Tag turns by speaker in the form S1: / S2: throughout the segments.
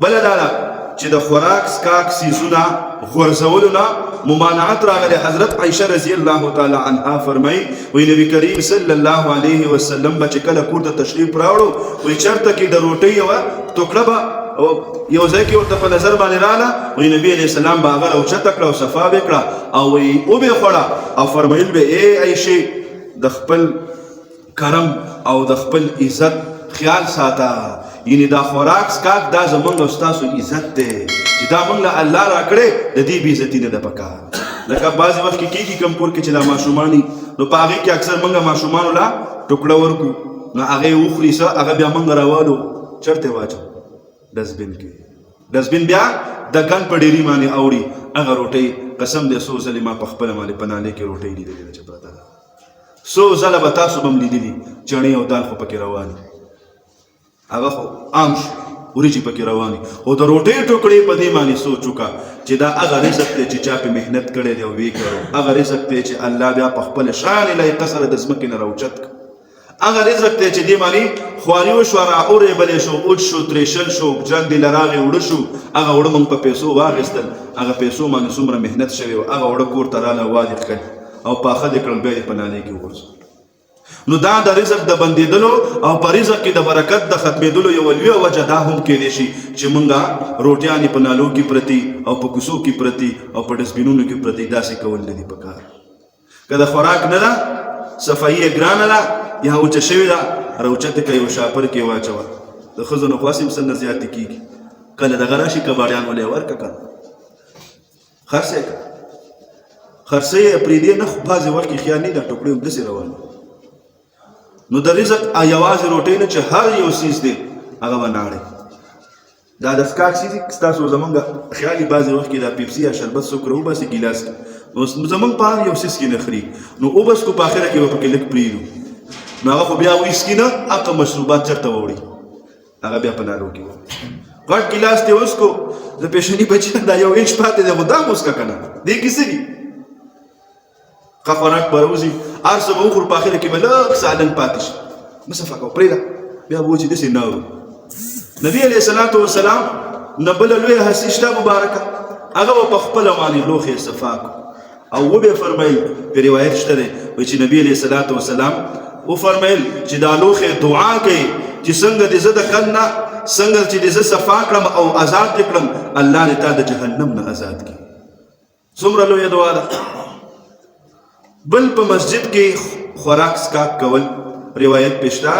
S1: بله دا ده چې د خوراک سکاک سیزونه غورځولو نه ممانعت راغلی. حضرت عائشه رضی الله تعالی عنها فرمایي وی نبی کریم صلی الله علیه وسلم به چې کله کور ته تشریف راوړو وی چېرته کې د روټۍ یوه ټوکړه به یو ځای کې ورته په نظر باندې راغله وی نبي علیه السلام به هغه راوچته کړه او صفا به کړه او وی وبې خوړه او فرمایل به ای عایشې د خپل کرم او د خپل عزت خیال ساته. یعنی دا خوراک سکاک دا زمونږ او ستاسو عزت دی چې دا مونږ له الله راکړی د دې بې عزتي نه ده پکار. لکه بعضې وخت کې کېږي کوم کور کې چې دا ماشومان وي نو په هغې کې اکثر مونږ ماشومانو له ټوکړه ورکړو نو هغې وخوري څه هغه بیا مونږ راوالو چېرته واچو ډسبین کې. ډسبین بیا د ګن په ډېري باندې اوړي هغه روټۍ قسم دی څو ځلې ما په خپله باندې په نالۍ کې روټۍ لیدلې ده چې پرته ده. څو ځله به تاسو به هم لیدلي چڼې او دال خو پکې روان دي هغه خو عام شو وریجې پکې روانې خو د روټۍ ټوکړې په دې باندې سوچ وکړه چې دا هغه رزق دی چې چا پې محنت کړی دی او ویې کړی هغه رزق دی چې الله بیا په خپل شان لایقه سره د ځمکې نه راوچت کړه. هغه رزق دی چې دې باندې خواري وشوه رااورېبلې شو اوچ شو ترېشل شو جنګ دې له راغې اوړه شو هغه اوړه موږ په پیسو واخیستل هغه پیسو باندې څومره محنت شوی و هغه اوړه کور ته راله وادې کړل او پاخه دې کړل بیا دې په نالۍ کې وغورځول. نو دا د رزق د بندېدلو او په رزق کې د برکت د ختمېدلو یوه لویه وجه دا هم کیدی شي چې مونږه روټیانې په نالو کې پرتي او په کوڅو کې پرتي او په ډسبینونو کې پرتي داسې کول نه دي پکار. که د خوراک نه ده صفایي یې ګرانه ده یا اوچه شوې ده راوچته کړه یو شاپر کې واچوه. د ښځو نه خو هسې هم څه نه زیاتې کېږي کله دغه راشي کباړیان ولې ورکړه که خرڅه یې کړه خرڅه یې پرېږدې نه خو بعضې وخت کې خیال نه ده ټوکړې همداسې روان نو د رزق یوازې روټۍ نه چې هر یو سیز دی هغه به ناړی. دا د څښاک سیز ستاسو زمونږ خیالي بعضې وخت کې دا پیپسي یا شربت څوک راوباسي ګیلاس کې نو زمونږ په هر یو سیز کې نه خوري نو وبسکو په اخره کې به پکې لږ پرېږدو نو هغه خو بیا ویسکي نه هغه مشروبات چېرته ووړي هغه بیا په نالو کې وړي. غټ ګیلاس دې وڅکو د پیشني بچیان دا یو انچ پاتې دی خو دا مو وڅکه که نه دې کې څه دي ښه خوراک به راوځي هر څه به وخورو په اخره کې به لږ سالن پاتې شي مه صفا کوه پرېږده بیا به و چې داسې نه وو. نبي علیه الصلاة وسلام نه بله لویه هستي شته مبارکه هغه به په خپله باندې لوښې صفا کړو او وبې فرمیل په روایت شته دی وایي چې نبي علیه الصلاة وسلام وفرمیل چې دا لوښې دعا کوي چې څنګه دې زه د کن نه څنګه چې دې زه صفا کړم او آزاد دې کړم الله دې تا د جهنم نه آزاد کړي. څومره لویه دعا ده. بل په مسجد کې خوراک سکاک کول روایت پېشته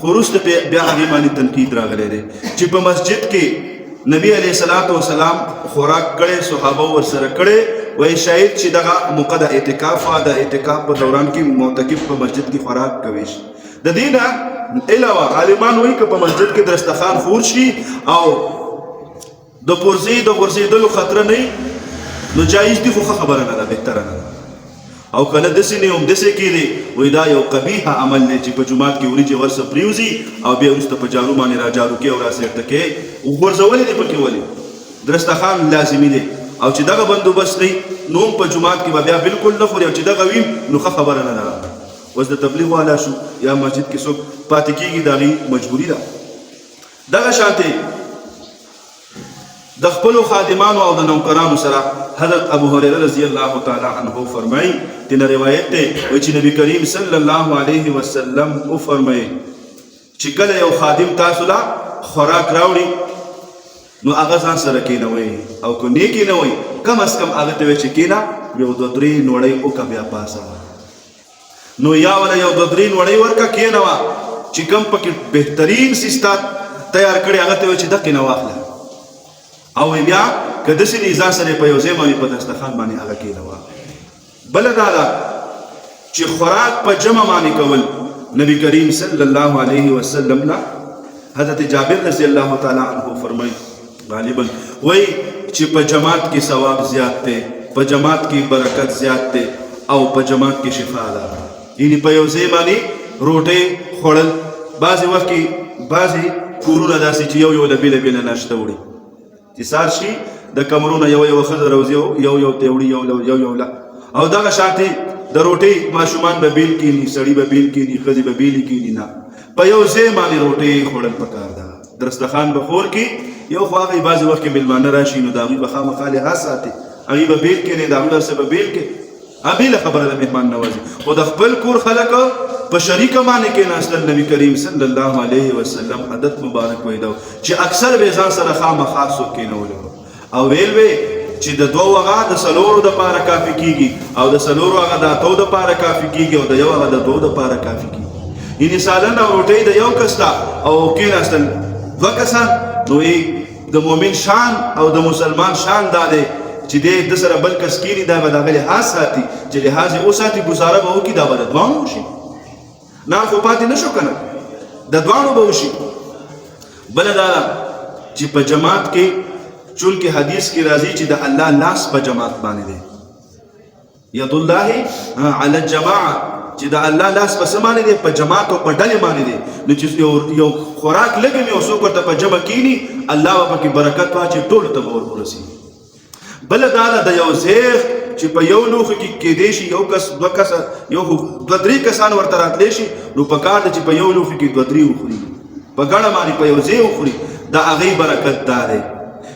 S1: خو وروسته بیا هغې باندې تنقید راغلی دی چې په مسجد کې نبي علیه الصلاة وسلام خوراک کړی صحابه ورسره کړی وایي شاید چې دغه موقع د اعتکاف وه د اعتکاف په دوران کې معتکف په مسجد کې خوراک کوي شي. د دې نه علاوه عالمان وایي که په مسجد کې دسترخوان خور شي او د پرزې د غورځېدلو خطره نه نو جایز دي خو ښه خبره نه ده بهتره نه ده او کله داسې نه هم داسې کېدی وایي دا یو قبیحه عمل دی چې په جومات کې وریجې ورسه پرېوځي او بیا وروسته په جارو باندې را جارو کې او را سېرته کې غورځولې دي پکې ولې دسترخوان لازمي دی او چې دغه بندوبست دی نو هم په جومات کې به بیا بالکل نه خوري او چې دغه وي نو ښه خبره نه ده. اوس د تبلیغ والا شو یا مسجد کې څوک پاتې کېږي د هغې مجبوري ده. دغه شانتې د خپلو خادمانو او د نوکرانو سره حضرت ابو هريره رضی الله تعالی عنه فرمایي تینا روایت دی وایي چې نبی کریم صلی الله علیه وسلم وفرمایي چې کله یو خادم تاسو له خوراک راوړي نو هغه ځان سره کېنوئ او که نه کېنوئ کم از کم هغه ته وایي چې کېنه یو دوه درې نوړۍ وکړه بیا پاسه نو یا ولا یو دوه درې نوړۍ ورکړه کېنوه چې کوم پکې بهترین سیستا تیار کړی هغه ته وایي چې دقې نه واخله او بیا که داسې نه ځان سره په یو ځای باندې په دسترخوان باندې هغه کېنوه. بله دا ده چې خوراک په جمع باندې کول نبی کریم صلی الله علیه وسلم نه حضرت جابر رضی الله تعالی عنه فرمایي غالبا وایي چې په جماعت کې ثواب زیات دی په جماعت کې برکت زیات دی او په جماعت کې شفا ده. یعنی په یو ځای باندې روټۍ خوړل بعضې وخت کې بعضې کورونه داسې چې یو د بېله بېله ناشته وړي چې سار شي د کمرونه یو ښځه راوځي یو ته وړي یو له او دغه شانتې د روټۍ ماشومان به بیل کېني سړي به بیل کېني ښځې به بیلې کېني نه په یو ځای باندې روټۍ خوړل پکار ده. دسترخوان به خور کړي یو خو هغه بعضې وخت کې مېلمانه راشي نو د هغوی به خامخا لحاظ ساتي هغوی به بیل کښېني د هغوی سره به بیل کړي بېله خبره د مهمان نوازي خو د خپل کور خلک په شریکه باندې کېناستل نبي کریم صلی الله علیه وسلم عادت مبارک وی دا چې اکثر به ځان سره خامخا څوک کېنولي او ویل وی چې د دوو هغه د څلورو دپاره کافي کېږي او د څلورو هغه د اتو دپاره کافي کېږي او د یو هغه د دوو دپاره کافي کېږي یعنې سالن او روټۍ د یو کس ته او کېناستل دوه کسان نو د مؤمن شان او د مسلمان شان دا دی چې دی د سره بل کس کېني دا به د هغه لحاظ ساتي چې لحاظ یې وساتي ګزاره به وکړي دا به د دواړو وشي نه خو پاتې نه شو که نه د دواړو به وشي بله دا ده چې په جماعت کې چونکې حدیث کې راځي چې د الله لاس په جماعت باندې دی ید الله علی الجماعه چې د الله لاس په څه باندې دی په جماعت او په ډلې باندې دی نو چې یو خوراک لږ وي او څوک ورته په جمع کېني الله به پکې برکت واچي ټولو ته به ورسېږي بله دا ده د یو زیغ چې په یو لوښي کې کېدی شي یو کس دوه کسه یو دوه درې کسان ورته راتلی شي نو په کار ده چې په یو لوښي کې دوه درې وخوري په ګڼه باندې په یو ځای وخوري د هغې برکت دا دی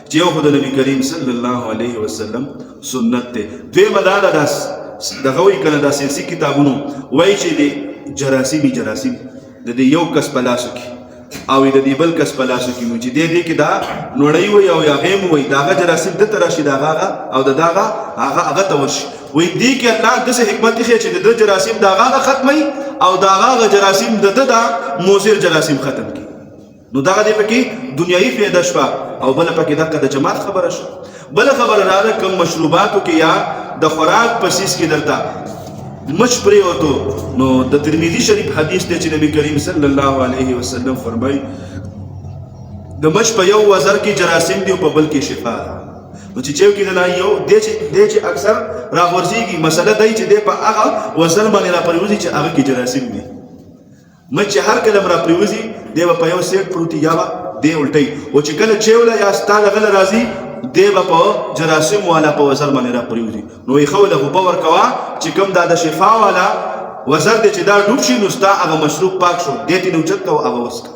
S1: چې یو خو د نبي کریم صلی الله علیه وسلم سنت دی دویمه دا ده دغه وایي که نه دا سیاسي کتابونو وایي چې د جراثیم د دې یو کس په لاسو کې او د دې بل کس په لاسو کې نو چې دې کې دا نوړی وي او هغې مو وایي د هغه جراثیم دته راشي د هغه او د هغه ته ورشي وایي دې کې الله داسې حکمت ایښی چې د ده جراثیم د هغه ختموي او د هغه جراثیم د ده دا مضر جراثیم ختم کړي نو دغه دې پکې دنیایي فایده شوه او بله پکې دغه د جماعت خبره شوه بله خبره دا ده کوم مشروباتو کې یا د خوراک په څیز کې درته مچ پرېوتو نو د ترمذي شریف حدیث دی چې نبی کریم صلی الله علیه وسلم فرمایي د مچ په یو وزر کې جراثیم دی او په بل کې شفا ده نو چې چیو کې دلای یو دی چې اکثر راغورځېږي مسله دی چې دی په هغه وزر باندې راپرېوځي چې هغه کې جراثیم دی مچ چې هر کله راپرېوځي دی به په یو سیټ پروتي یا به دی الټوي او چې کله چیوله یا ستا دغله راځي دی به په جراثیم والا په وزر باندې راپرېوځي نو یې ښه له اوبه ورکوه چې کوم دا د شفا والا وزر دی چې دا ډوب شي نو ستا هغه مشروب پاک شو دې ته نه اوچت کوه هغه وڅښه